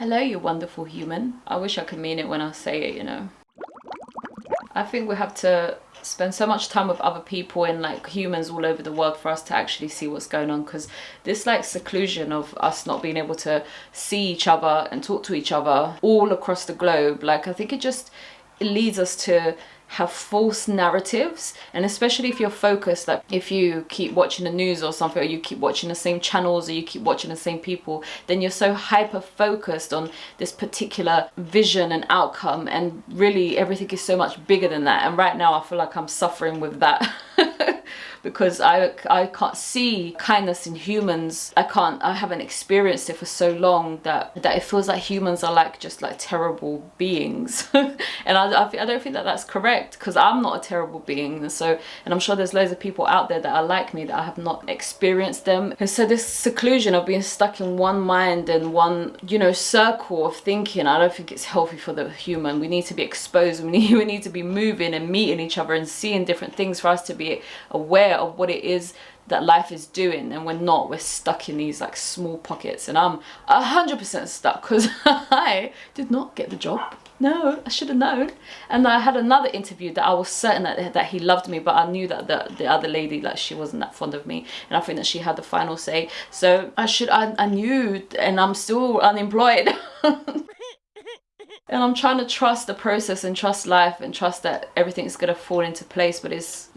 Hello, you wonderful human. I wish I could mean it when I say it, you know. I think we have to spend so much time with other people and like humans all over the world for us to actually see what's going on, because this like seclusion of us not being able to see each other and talk to each other all across the globe, like I think it leads us to have false narratives. And especially if you're focused, like if you keep watching the news or something, or you keep watching the same channels, or you keep watching the same people, then you're so hyper focused on this particular vision and outcome, and really everything is so much bigger than that. And right now I feel like I'm suffering with that because I can't see kindness in humans. I haven't experienced it for so long that it feels like humans are like just like terrible beings. And I don't think that that's correct, because I'm not a terrible being. And I'm sure there's loads of people out there that are like me that I have not experienced them. And so this seclusion of being stuck in one mind and one, you know, circle of thinking, I don't think it's healthy for the human. We need to be exposed. We need to be moving and meeting each other and seeing different things for us to be aware of what it is that life is doing. And we're stuck in these like small pockets, and I'm 100% stuck because I did not get the job. No, I should have known. And I had another interview that I was certain that he loved me, but I knew that the other lady, like, she wasn't that fond of me, and I think that she had the final say. So I knew, and I'm still unemployed. And I'm trying to trust the process and trust life and trust that everything's gonna fall into place, but it's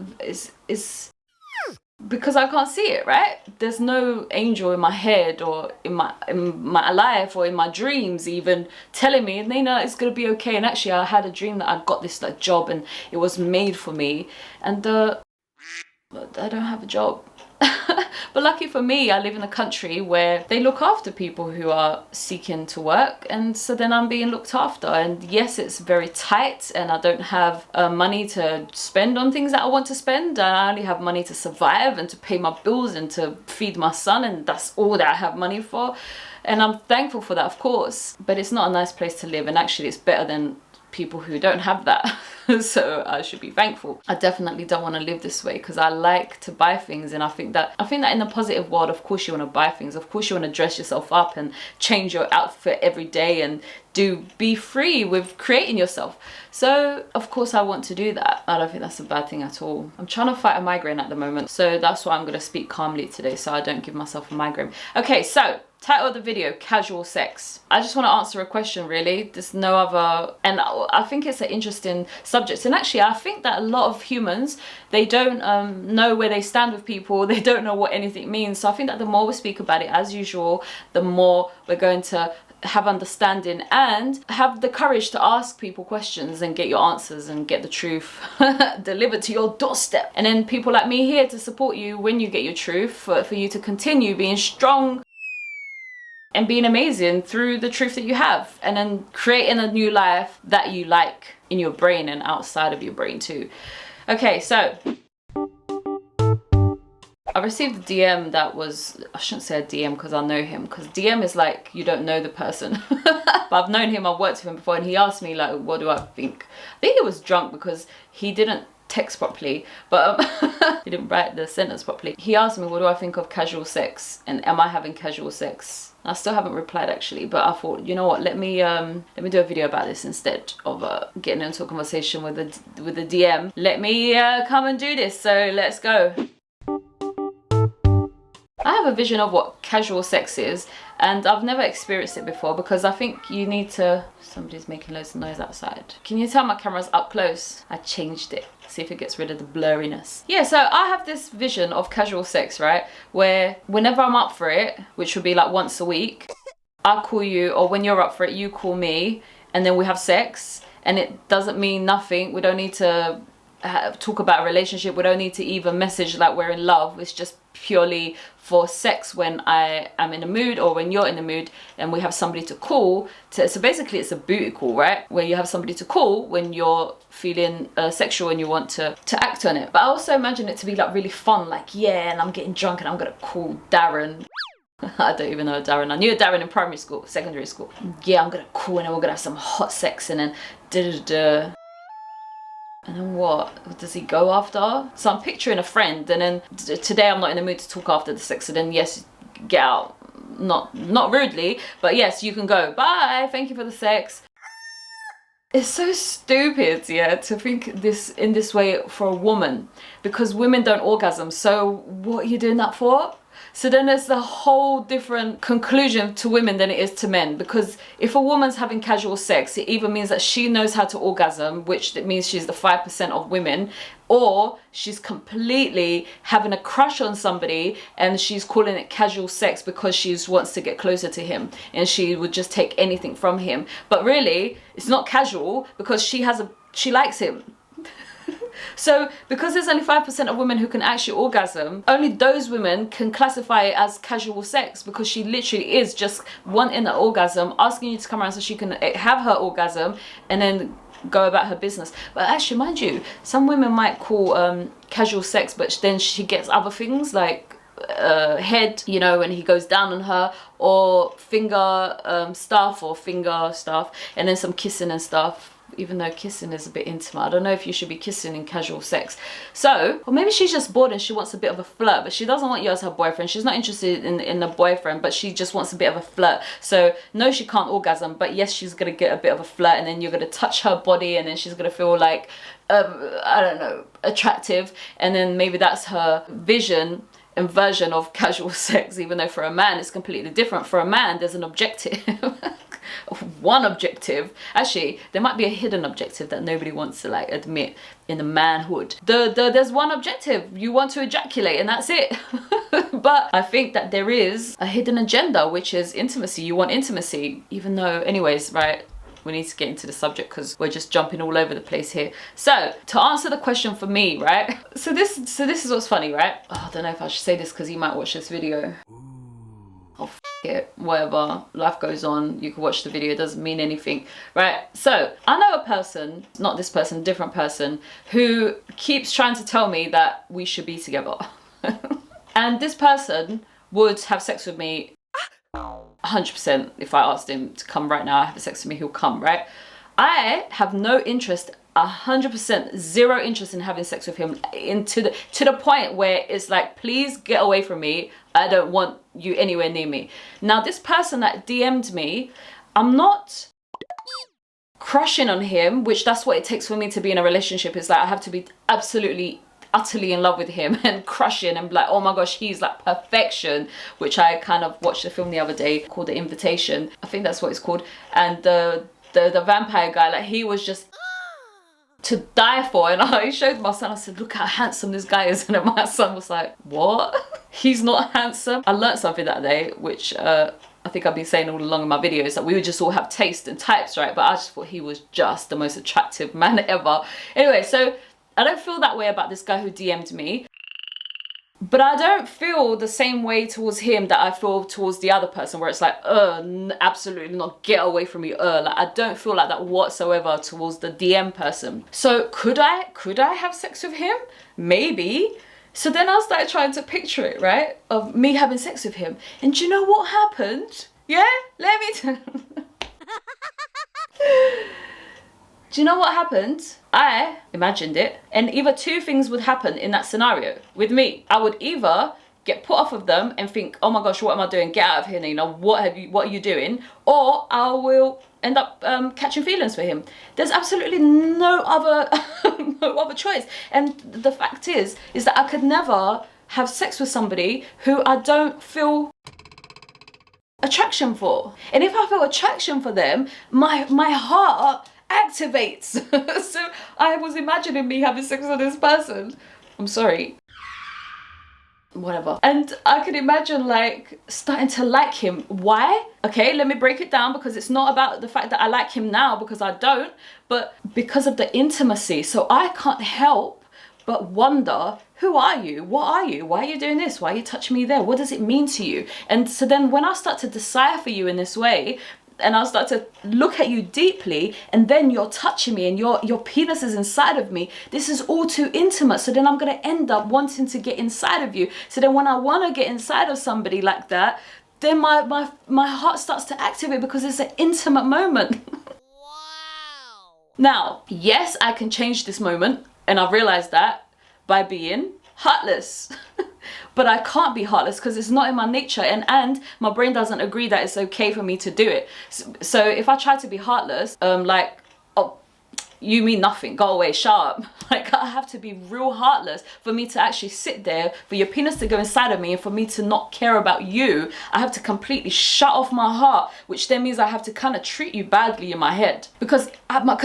because I can't see it, right? There's no angel in my head or in my life or in my dreams even telling me, Nayna, it's gonna be okay. And actually I had a dream that I got this like job and it was made for me, and I don't have a job. But lucky for me, I live in a country where they look after people who are seeking to work, and so then I'm being looked after. And yes, it's very tight and I don't have money to spend on things that I want to spend. I only have money to survive and to pay my bills and to feed my son, and that's all that I have money for. And I'm thankful for that, of course, but it's not a nice place to live, and actually it's better than people who don't have that. So I should be thankful. I definitely don't want to live this way, because I like to buy things, and I think that in the positive world, of course you want to buy things, of course you want to dress yourself up and change your outfit every day and be free with creating yourself. So of course I want to do that. I don't think that's a bad thing at all. I'm trying to fight a migraine at the moment, so that's why I'm going to speak calmly today, so I don't give myself a migraine. Okay, so title of the video, casual sex. I just want to answer a question, really. There's no other, and I think it's an interesting subject. And actually I think that a lot of humans, they don't know where they stand with people. They don't know what anything means. So I think that the more we speak about it, as usual, the more we're going to have understanding and have the courage to ask people questions and get your answers and get the truth delivered to your doorstep. And then people like me here to support you when you get your truth, for you to continue being strong and being amazing through the truth that you have, and then creating a new life that you like in your brain and outside of your brain too. Okay, so I received a DM that was, I shouldn't say a DM because I know him, because DM is like you don't know the person. But I've known him, I've worked with him before, and he asked me like, what do I think? I think he was drunk because he didn't text properly, but he didn't write the sentence properly. He asked me, what do I think of casual sex, and am I having casual sex? I still haven't replied actually, but I thought, you know what, let me do a video about this instead of getting into a conversation with the DM. Let me come and do this, so let's go. I have a vision of what casual sex is, and I've never experienced it before, because I think you need to... Somebody's making loads of noise outside. Can you tell my camera's up close? I changed it. See if it gets rid of the blurriness. Yeah, so I have this vision of casual sex, right? Where whenever I'm up for it, which would be like once a week, I'll call you, or when you're up for it, you call me, and then we have sex. And it doesn't mean nothing. We don't need to talk about a relationship. We don't need to even message like we're in love. It's just purely for sex when I am in the mood, or when you're in the mood, and we have somebody to call. So basically it's a booty call, right? Where you have somebody to call when you're feeling sexual and you want to act on it. But I also imagine it to be like really fun, like, yeah, and I'm getting drunk and I'm gonna call Darren. I don't even know Darren. I knew a Darren in primary school, secondary school. Yeah, I'm gonna call, and then we're gonna have some hot sex, and then da-da-da. And then what does he go after? So I'm picturing a friend, and then today I'm not in the mood to talk after the sex, so then yes, get out, not rudely, but yes, you can go, bye, thank you for the sex. It's so stupid, yeah, to think this in this way for a woman, because women don't orgasm, so what are you doing that for? So then there's the whole different conclusion to women than it is to men, because if a woman's having casual sex, it either means that she knows how to orgasm, which means she's the 5% of women, or she's completely having a crush on somebody and she's calling it casual sex because she wants to get closer to him and she would just take anything from him. But really, it's not casual because she likes him. So because there's only 5% of women who can actually orgasm, only those women can classify it as casual sex, because she literally is just wanting an orgasm, asking you to come around so she can have her orgasm and then go about her business. But actually, mind you, some women might call casual sex, but then she gets other things like head, you know, when he goes down on her, or finger stuff, and then some kissing and stuff. Even though kissing is a bit intimate, I don't know if you should be kissing in casual sex. So, or maybe she's just bored and she wants a bit of a flirt, but she doesn't want you as her boyfriend. She's not interested in a boyfriend, but she just wants a bit of a flirt. So no, she can't orgasm, but yes, she's gonna get a bit of a flirt, and then you're gonna touch her body, and then she's gonna feel like I don't know, attractive, and then maybe that's her vision and version of casual sex, even though for a man it's completely different. For a man, there's an objective. One objective. Actually, there might be a hidden objective that nobody wants to like admit in the manhood. There's one objective. You want to ejaculate and that's it. But I think that there is a hidden agenda, which is intimacy. You want intimacy, even though, anyways, right? We need to get into the subject because we're just jumping all over the place here. So to answer the question for me, right? So this is what's funny, right? Oh, I don't know if I should say this because he might watch this video. Oh, f it, whatever, life goes on, you can watch the video, it doesn't mean anything, right? So I know a person, not this person, different person, who keeps trying to tell me that we should be together. And this person would have sex with me 100%. If I asked him to come right now, have sex with me, he'll come, right? I have no interest, 100%, zero interest in having sex with him, to the point where it's like, please get away from me. I don't want you anywhere near me. Now, this person that DM'd me, I'm not crushing on him, which that's what it takes for me to be in a relationship. It's like I have to be absolutely, utterly in love with him and crushing and be like, oh my gosh, he's like perfection, which I kind of watched a film the other day called The Invitation. I think that's what it's called. And the vampire guy, like, he was just to die for. And I showed my son, I said, look how handsome this guy is, and my son was like, what? He's not handsome? I learned something that day, which I think I've been saying all along in my videos, that we would just all have taste and types, right? But I just thought he was just the most attractive man ever. Anyway, so I don't feel that way about this guy who DM'd me, but I don't feel the same way towards him that I feel towards the other person, where it's like, absolutely not, get away from me, like, I don't feel like that whatsoever towards the DM person. So could I have sex with him? Maybe. So then I started trying to picture it, right, of me having sex with him. And do you know what happened? Yeah, let me tell Do you know what happened? I imagined it, and either two things would happen in that scenario with me. I would either get put off of them and think, oh my gosh, what am I doing? Get out of here, Nayna. What are you doing? Or I will end up catching feelings for him. There's absolutely no other no other choice. And the fact is that I could never have sex with somebody who I don't feel attraction for. And if I feel attraction for them, my heart activates. So I was imagining me having sex with this person. I'm sorry. Whatever. And I could imagine like starting to like him. Why? Okay, let me break it down, because it's not about the fact that I like him now, because I don't, but because of the intimacy. So I can't help but wonder, who are you? What are you? Why are you doing this? Why are you touching me there? What does it mean to you? And so then when I start to decipher you in this way, and I'll start to look at you deeply, and then you're touching me and your penis is inside of me, this is all too intimate. So then I'm gonna end up wanting to get inside of you. So then when I wanna get inside of somebody like that, then my heart starts to activate, because it's an intimate moment. Wow. Now, yes, I can change this moment, and I've realized that by being heartless. but I can't be heartless because it's not in my nature, and my brain doesn't agree that it's okay for me to do it. So if I try to be heartless, like, oh, you mean nothing, go away, shut up. Like, I have to be real heartless for me to actually sit there, for your penis to go inside of me, and for me to not care about you. I have to completely shut off my heart, which then means I have to kind of treat you badly in my head, because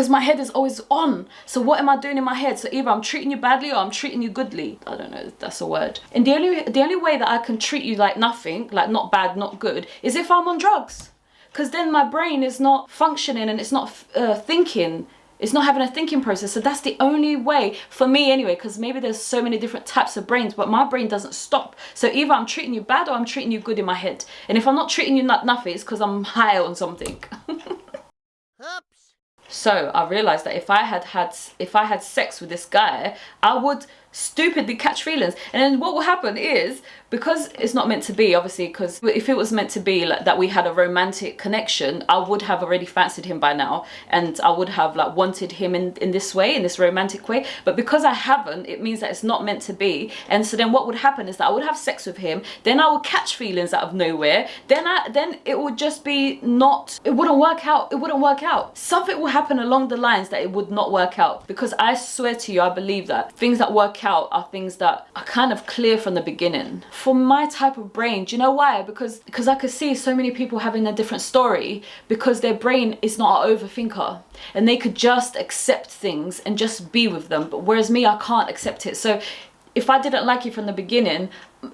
my head is always on. So what am I doing in my head? So either I'm treating you badly or I'm treating you goodly. I don't know if that's a word. And the only way that I can treat you like nothing, like not bad, not good, is if I'm on drugs. Because then my brain is not functioning and it's not thinking. It's not having a thinking process. So that's the only way for me anyway, because maybe there's so many different types of brains, but my brain doesn't stop. So either I'm treating you bad or I'm treating you good in my head. And if I'm not treating you nothing, it's because I'm high on something. So I realized that if I had sex with this guy, I would stupidly catch feelings. And then what will happen is, because it's not meant to be, obviously, because if it was meant to be like that we had a romantic connection, I would have already fancied him by now, and I would have like wanted him in this way, in this romantic way. But because I haven't, it means that it's not meant to be. And so then what would happen is that I would have sex with him, then I would catch feelings out of nowhere, then it would just be not, it wouldn't work out. Something will happen along the lines that it would not work out, because I swear to you, I believe that things that work out are things that are kind of clear from the beginning. For my type of brain, do you know why? Because I could see so many people having a different story, because their brain is not an overthinker and they could just accept things and just be with them. But whereas me, I can't accept it. So if I didn't like you from the beginning,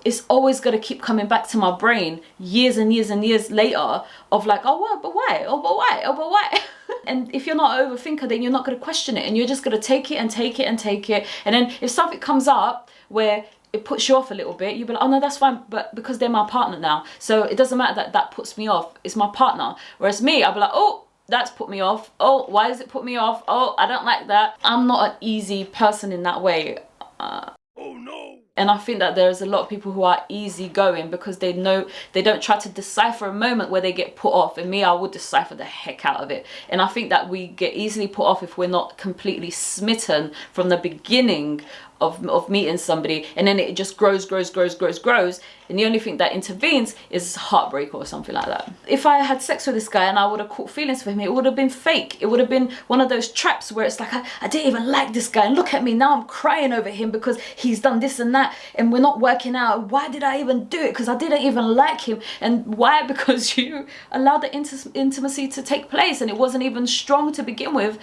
it's always going to keep coming back to my brain years and years and years later of like, oh, well, but why? Oh, but why? Oh, but why? And if you're not an overthinker, then you're not going to question it, and you're just going to take it and take it and take it. And then if something comes up where it puts you off a little bit, you'll be like, oh no, that's fine, but because they're my partner now, so it doesn't matter that that puts me off, it's my partner. Whereas me, I'll be like, oh, that's put me off. Oh, why does it put me off? Oh, I don't like that. I'm not an easy person in that way. Oh no. And I think that there's a lot of people who are easygoing because they know, they don't try to decipher a moment where they get put off. And me, I would decipher the heck out of it. And I think that we get easily put off if we're not completely smitten from the beginning of meeting somebody, and then it just grows, and the only thing that intervenes is heartbreak or something like that. If I had sex with this guy and I would have caught feelings for him, it would have been fake. It would have been one of those traps where it's like, I didn't even like this guy, and look at me now, I'm crying over him because he's done this and that, and we're not working out. Why did I even do it? Because I didn't even like him. And why? Because you allowed the intimacy to take place, and it wasn't even strong to begin with.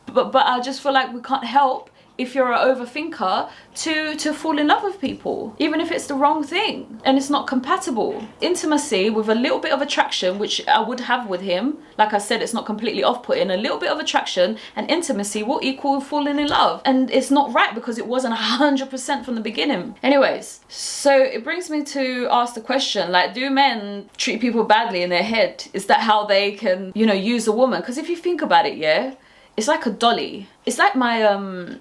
But I just feel like we can't help, if you're an overthinker, to fall in love with people, even if it's the wrong thing and it's not compatible. Intimacy with a little bit of attraction, which I would have with him, like I said, it's not completely off-putting. A little bit of attraction and intimacy will equal falling in love, and it's not right because it wasn't 100% from the beginning. Anyways, so it brings me to ask the question, like, do men treat people badly in their head? Is that how they can, you know, use a woman? Because if you think about it, yeah, it's like a dolly. It's like my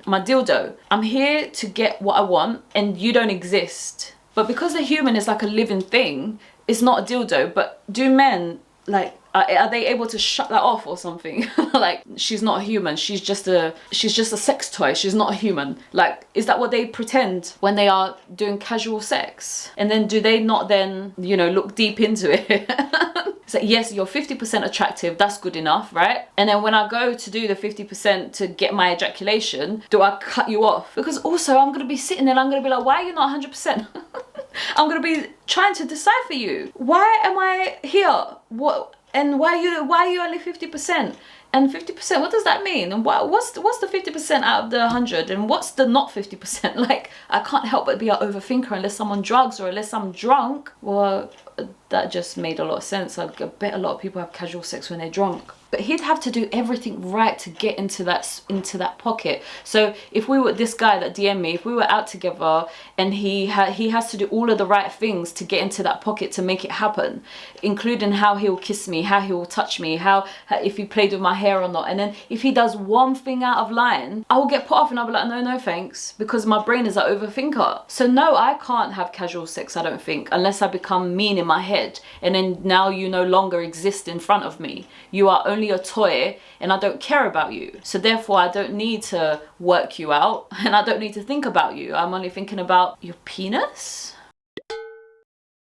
my dildo. I'm here to get what I want, and you don't exist. But because a human is like a living thing, it's not a dildo. But do men, like, are they able to shut that off or something? Like, she's not a human, she's just a sex toy, she's not a human. Like, is that what they pretend when they are doing casual sex? And then do they not then, you know, look deep into it? It's like, yes, you're 50% attractive, that's good enough, right? And then when I go to do the 50% to get my ejaculation, do I cut you off? Because also I'm gonna be sitting there and I'm gonna be like, why are you not 100%? I'm gonna be trying to decipher you. Why am I here? What? And why are you only 50%? And 50%, what does that mean? And what's the 50% out of the 100? And what's the not 50%? Like, I can't help but be an overthinker unless I'm on drugs or unless I'm drunk. Well, that just made a lot of sense. I bet a lot of people have casual sex when they're drunk. But he'd have to do everything right to get into that pocket. So if we were, this guy that DM'd me, if we were out together and he has to do all of the right things to get into that pocket to make it happen, including how he'll kiss me, how he'll touch me, how if he played with my hair or not. And then if he does one thing out of line, I will get put off and I'll be like, no thanks, because my brain is an overthinker. So no, I can't have casual sex, I don't think, unless I become mean in my head. head, and then now you no longer exist in front of me. You are only a toy, and I don't care about you. So therefore I don't need to work you out, and I don't need to think about you. I'm only thinking about your penis.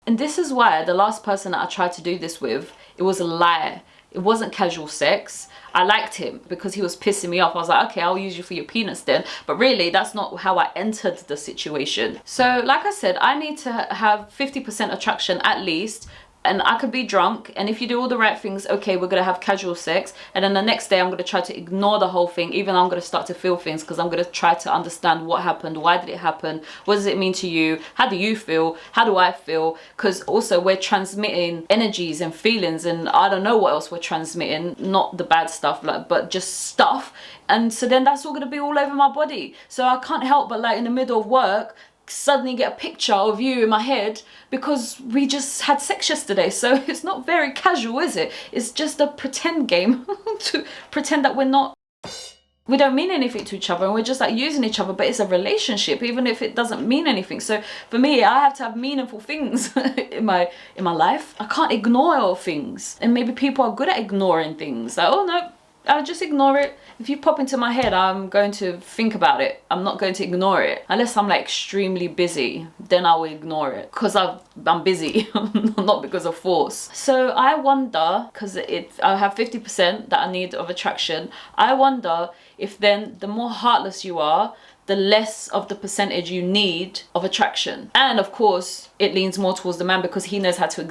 And this is why the last person that I tried to do this with, it was a lie. It wasn't casual sex. I liked him because he was pissing me off. I was like, okay, I'll use you for your penis then. But really, that's not how I entered the situation. So like I said, I need to have 50% attraction at least. And I could be drunk, and if you do all the right things, okay, we're gonna have casual sex, and then the next day I'm gonna try to ignore the whole thing, even though I'm gonna start to feel things, because I'm gonna try to understand what happened, why did it happen, what does it mean to you, how do you feel, how do I feel, because also we're transmitting energies and feelings, and I don't know what else we're transmitting, not the bad stuff, like, but just stuff, and so then that's all gonna be all over my body. So I can't help but, like, in the middle of work, suddenly get a picture of you in my head because we just had sex yesterday. So it's not very casual, is it? It's just a pretend game to pretend that we don't mean anything to each other, and we're just like using each other, but it's a relationship even if it doesn't mean anything. So for me, I have to have meaningful things in my life. I can't ignore things, and maybe people are good at ignoring things, like, oh no, I'll just ignore it. If you pop into my head, I'm going to think about it. I'm not going to ignore it. Unless I'm like extremely busy, then I will ignore it. Because I'm busy, not because of force. So I wonder, because I have 50% that I need of attraction, I wonder if then the more heartless you are, the less of the percentage you need of attraction. And of course, it leans more towards the man because he knows how to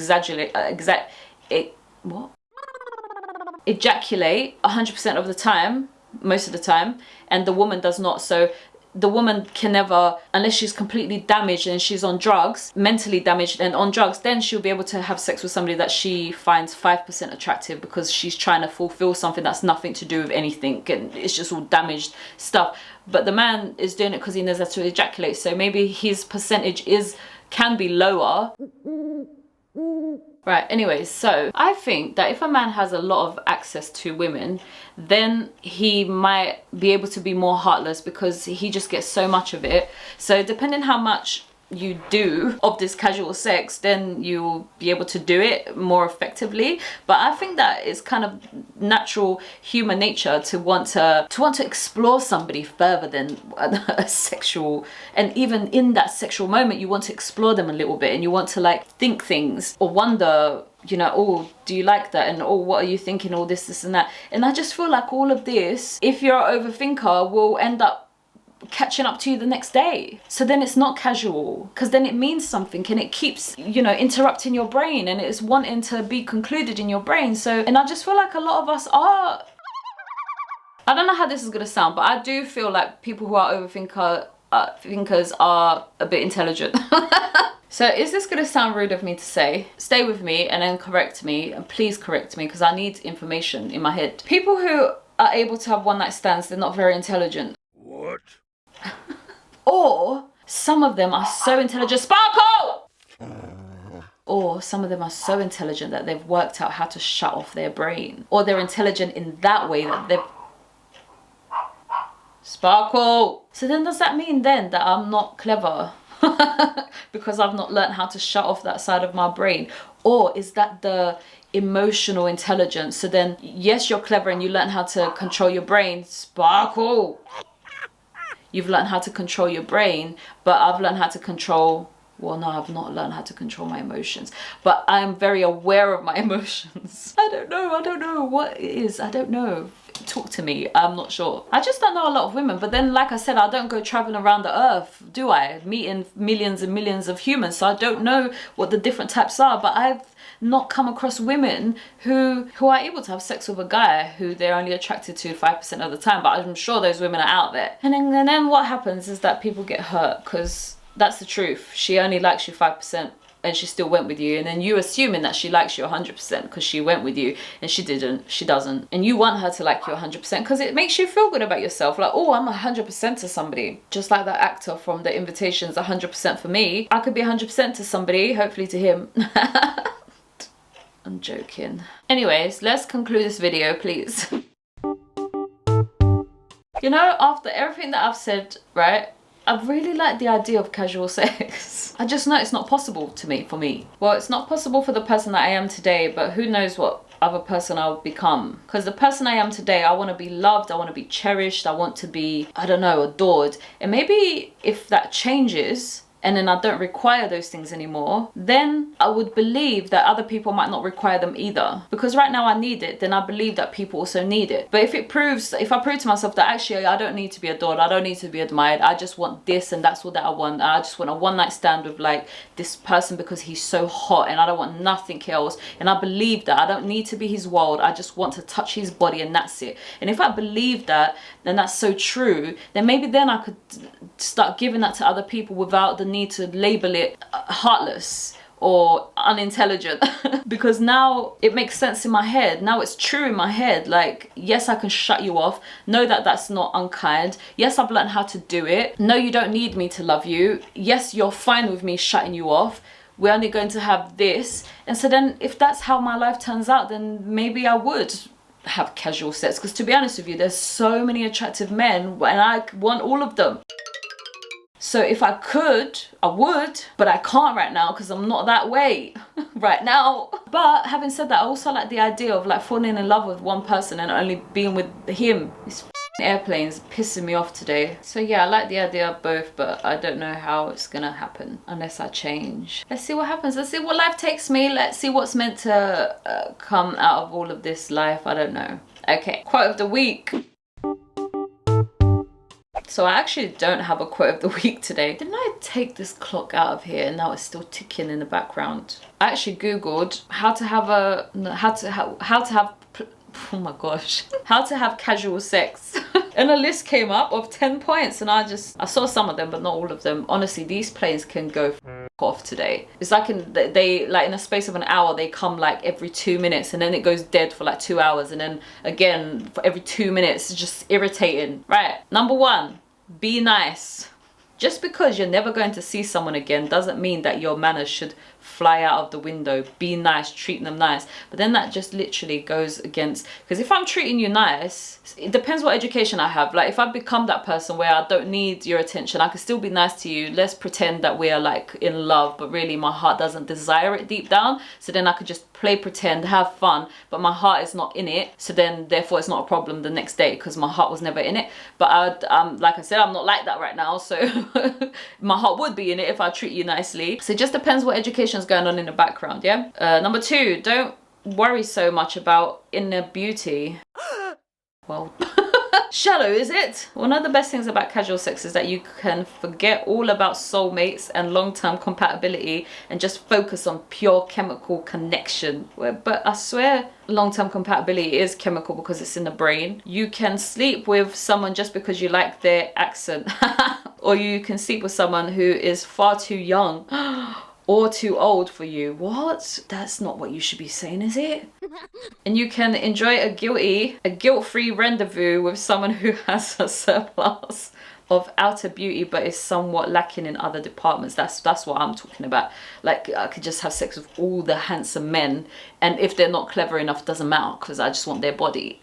ejaculate 100% of the time, most of the time, and the woman does not. So the woman can never, unless she's completely damaged and she's on drugs, mentally damaged and on drugs, then she'll be able to have sex with somebody that she finds 5% attractive because she's trying to fulfill something that's nothing to do with anything, and it's just all damaged stuff. But the man is doing it because he knows how to ejaculate, so maybe his percentage can be lower. Right, anyways, so I think that if a man has a lot of access to women, then he might be able to be more heartless because he just gets so much of it. So depending how much you do of this casual sex, then you'll be able to do it more effectively. But I think that it's kind of natural human nature to want to explore somebody further than a sexual, and even in that sexual moment you want to explore them a little bit, and you want to like think things or wonder, you know, oh, do you like that, and oh, what are you thinking, all this and that. And I just feel like all of this, if you're an overthinker, will end up catching up to you the next day. So then it's not casual, because then it means something, and it keeps, you know, interrupting your brain, and it's wanting to be concluded in your brain. So, and I just feel like a lot of us are, I don't know how this is gonna sound, but I do feel like people who are thinkers are a bit intelligent. So is this gonna sound rude of me to say? Stay with me and then correct me, and please correct me, because I need information in my head. People who are able to have one night stands, they're not very intelligent. What? Or some of them are so intelligent, Sparkle! Or some of them are so intelligent that they've worked out how to shut off their brain. Or they're intelligent in that way that they've... Sparkle! So then does that mean then that I'm not clever? Because I've not learned how to shut off that side of my brain? Or is that the emotional intelligence? So then, yes, you're clever and you learn how to control your brain. Sparkle! You've learned how to control your brain, but I've learned how to control, well, no, I've not learned how to control my emotions, but I'm very aware of my emotions. I don't know what it is. I don't know. Talk to me. I'm not sure. I just don't know a lot of women, but then, like I said, I don't go traveling around the earth, do I? Meeting millions and millions of humans, so I don't know what the different types are, but I've not come across women who are able to have sex with a guy who they're only attracted to 5% of the time, but I'm sure those women are out there. And then what happens is that people get hurt, because that's the truth. She only likes you 5% and she still went with you, and then you assuming that she likes you 100% because she went with you, and she didn't, she doesn't, and you want her to like you 100% because it makes you feel good about yourself, like, oh, I'm 100% to somebody. Just like that actor from The Invitation's 100% for me. I could be 100% to somebody, hopefully to him. I'm joking. Anyways, let's conclude this video, please. You know, after everything that I've said, right, I really like the idea of casual sex. I just know it's not possible for me. Well, it's not possible for the person that I am today, but who knows what other person I'll become. Because the person I am today, I want to be loved, I want to be cherished, I want to be, I don't know, adored. And maybe if that changes, and then I don't require those things anymore, then I would believe that other people might not require them either. Because right now I need it, then I believe that people also need it. But if I prove to myself that actually I don't need to be adored, I don't need to be admired, I just want this and that's all that I want. I just want a one night stand with like this person because he's so hot and I don't want nothing else. And I believe that I don't need to be his world, I just want to touch his body and that's it. And if I believe that, then that's so true, then maybe then I could start giving that to other people without the need to label it heartless or unintelligent. Because now it makes sense in my head. Now it's true in my head. Like, yes, I can shut you off. Know that that's not unkind. Yes, I've learned how to do it. No, you don't need me to love you. Yes, you're fine with me shutting you off. We're only going to have this. And so then if that's how my life turns out, then maybe I would have casual sex. Because to be honest with you, there's so many attractive men and I want all of them. So if I could, I would, but I can't right now because I'm not that way right now. But having said that, I also like the idea of like falling in love with one person and only being with him. This airplane's pissing me off today. So yeah, I like the idea of both, but I don't know how it's gonna happen unless I change. Let's see what happens. Let's see what life takes me. Let's see what's meant to come out of all of this life. I don't know. Okay, quote of the week. So I actually don't have a quote of the week today. Didn't I take this clock out of here and now it's still ticking in the background? I actually googled how to have oh my gosh, how to have casual sex. And a list came up of 10 points and I saw some of them but not all of them. Honestly, these planes can go off today. It's like in a space of an hour they come like every 2 minutes and then it goes dead for like 2 hours and then again for every 2 minutes. It's just irritating. Right, number 1, be nice. Just because you're never going to see someone again doesn't mean that your manners should fly out of the window. Be nice, treat them nice. But then that just literally goes against, because if I'm treating you nice, it depends what education I have. Like if I've become that person where I don't need your attention, I can still be nice to you. Let's pretend that we are like in love, but really my heart doesn't desire it deep down. So then I could just play pretend, have fun, but my heart is not in it. So then therefore it's not a problem the next day because my heart was never in it. But like I said, I'm not like that right now. So my heart would be in it if I treat you nicely. So it just depends what education is going on in the background. Yeah. Number 2, don't worry so much about inner beauty. Well, shallow, is it? One of the best things about casual sex is that you can forget all about soulmates and long-term compatibility and just focus on pure chemical connection. But I swear long-term compatibility is chemical because it's in the brain. You can sleep with someone just because you like their accent. Or you can sleep with someone who is far too young or too old for you. What? That's not what you should be saying, is it? And you can enjoy a guilt-free rendezvous with someone who has a surplus of outer beauty but is somewhat lacking in other departments. That's what I'm talking about. Like I could just have sex with all the handsome men and if they're not clever enough, it doesn't matter because I just want their body.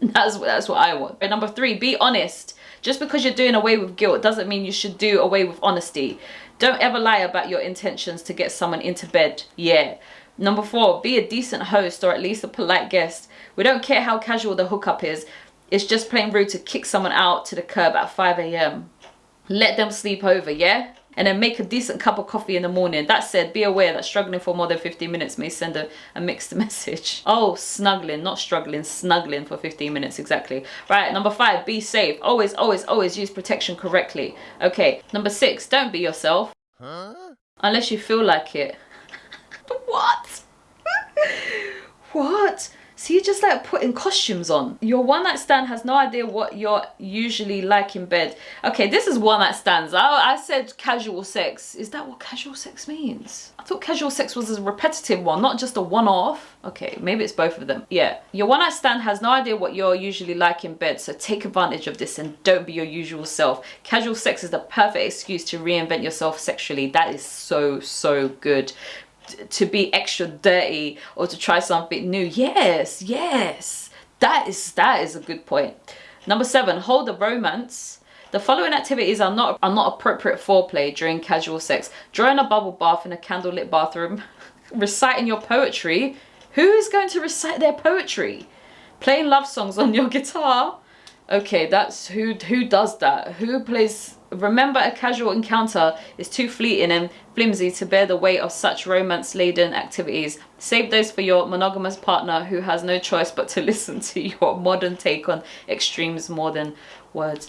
That's what I want. And number 3, be honest. Just because you're doing away with guilt doesn't mean you should do away with honesty. Don't ever lie about your intentions to get someone into bed. Yeah. Number 4, be a decent host or at least a polite guest. We don't care how casual the hookup is. It's just plain rude to kick someone out to the curb at 5 a.m. Let them sleep over, yeah? And then make a decent cup of coffee in the morning. That said, be aware that struggling for more than 15 minutes may send a mixed message. Oh, snuggling, not struggling, snuggling for 15 minutes, exactly. Right, number 5, be safe. Always, always, always use protection correctly. Okay, number 6, don't be yourself. Huh? Unless you feel like it. What? What? So you're just like putting costumes on. Your one night stand has no idea what you're usually like in bed. Okay, this is one night stands. I said casual sex. Is that what casual sex means? I thought casual sex was a repetitive one, not just a one-off. Okay, maybe it's both of them. Yeah, your one night stand has no idea what you're usually like in bed, so take advantage of this and don't be your usual self. Casual sex is the perfect excuse to reinvent yourself sexually. That is so, so good. To be extra dirty or to try something new. Yes, yes. That is a good point. Number 7, hold the romance. The following activities are not appropriate foreplay during casual sex. Drawing a bubble bath in a candlelit bathroom, reciting your poetry. Who is going to recite their poetry? Playing love songs on your guitar. Okay, that's who does that? Who plays? Remember, a casual encounter is too fleeting and flimsy to bear the weight of such romance-laden activities. Save those for your monogamous partner who has no choice but to listen to your modern take on extremes more than words.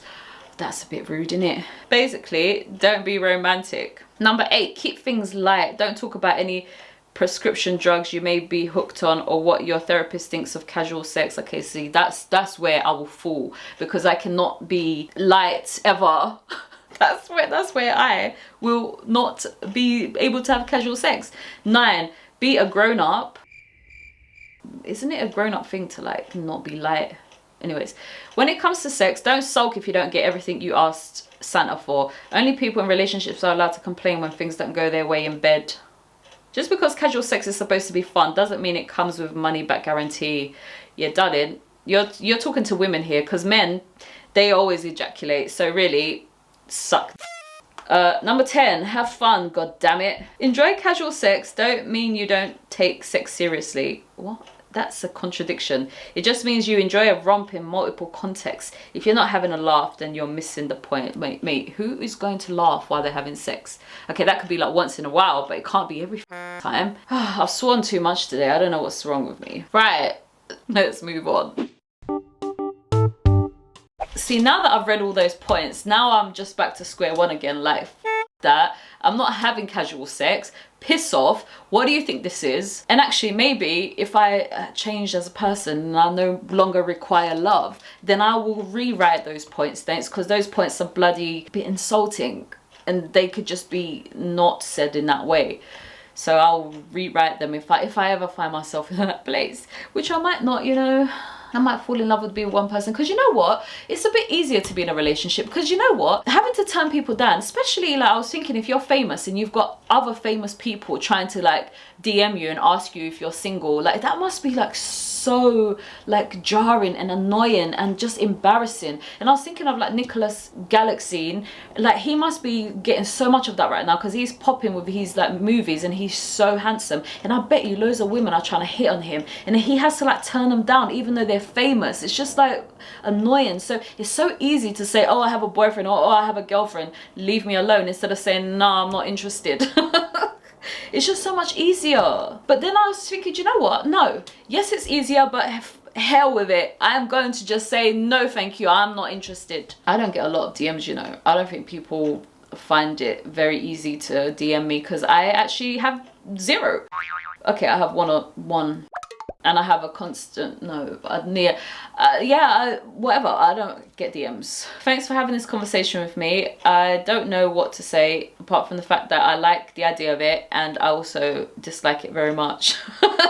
That's a bit rude, isn't it? Basically, don't be romantic. Number 8, keep things light. Don't talk about any prescription drugs you may be hooked on or what your therapist thinks of casual sex. Okay, see, that's where I will fall, because I cannot be light ever. that's where I will not be able to have casual sex. 9, be a grown-up. Isn't it a grown-up thing to like not be light? Anyways, when it comes to sex, don't sulk if you don't get everything you asked Santa for. Only people in relationships are allowed to complain when things don't go their way in bed. Just because casual sex is supposed to be fun doesn't mean it comes with money back guarantee. Yeah, darling, you're talking to women here, because men, they always ejaculate. So really, suck. Number 10, have fun, god damn it. Enjoy casual sex don't mean you don't take sex seriously. What? That's a contradiction. It just means you enjoy a romp in multiple contexts. If you're not having a laugh, then you're missing the point. Mate, who is going to laugh while they're having sex? Okay, that could be like once in a while, but it can't be every time. I've sworn too much today. I don't know what's wrong with me. Right, let's move on. See, now that I've read all those points, now I'm just back to square one again. Like, that. I'm not having casual sex. Piss off. What do you think this is? And actually, maybe if I change as a person and I no longer require love, then I will rewrite those points, thanks, because those points are bloody bit insulting and they could just be not said in that way. So I'll rewrite them if I ever find myself in that place, which I might not, you know. I might fall in love with being one person, because you know what, it's a bit easier to be in a relationship, because you know what, having to turn people down, especially like I was thinking, if you're famous and you've got other famous people trying to like DM you and ask you if you're single, like that must be like so like jarring and annoying and just embarrassing. And I was thinking of like Nicholas Galaxine, like he must be getting so much of that right now, because he's popping with his like movies and he's so handsome, and I bet you loads of women are trying to hit on him and he has to like turn them down even though they're famous. It's just like annoying. So it's so easy to say, oh, I have a boyfriend, or oh, I have a girlfriend, leave me alone, instead of saying, no, I'm not interested. It's just so much easier. But then I was thinking, do you know what, no, yes, it's easier, but hell with it. I am going to just say no thank you, I'm not interested. I don't get a lot of DMs, you know. I don't think people find it very easy to DM me, because I actually have 0. Okay, I have one and I have a constant no, whatever. I don't get DMs. Thanks for having this conversation with me. I don't know what to say apart from the fact that I like the idea of it and I also dislike it very much.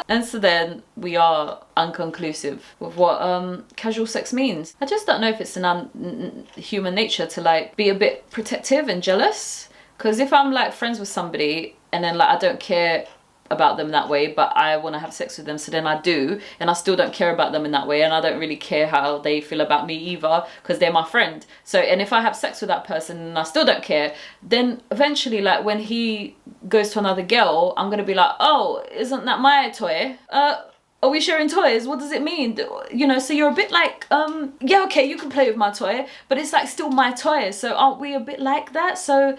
And so then we are unconclusive with what casual sex means. I just don't know if it's an human nature to like be a bit protective and jealous, because if I'm like friends with somebody and then like I don't care about them that way, but I want to have sex with them, so then I do, and I still don't care about them in that way, and I don't really care how they feel about me either, because they're my friend. So, and if I have sex with that person and I still don't care, then eventually like when he goes to another girl, I'm gonna be like, oh, isn't that my toy? Are we sharing toys? What does it mean? You know, so you're a bit like, yeah, okay, you can play with my toy, but it's like still my toy, so aren't we a bit like that? So,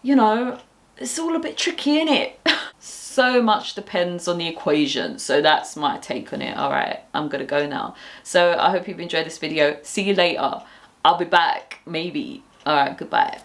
you know, it's all a bit tricky, innit? So much depends on the equation. So that's my take on it. All right, I'm gonna go now. So I hope you've enjoyed this video. See you later. I'll be back, maybe. All right, goodbye.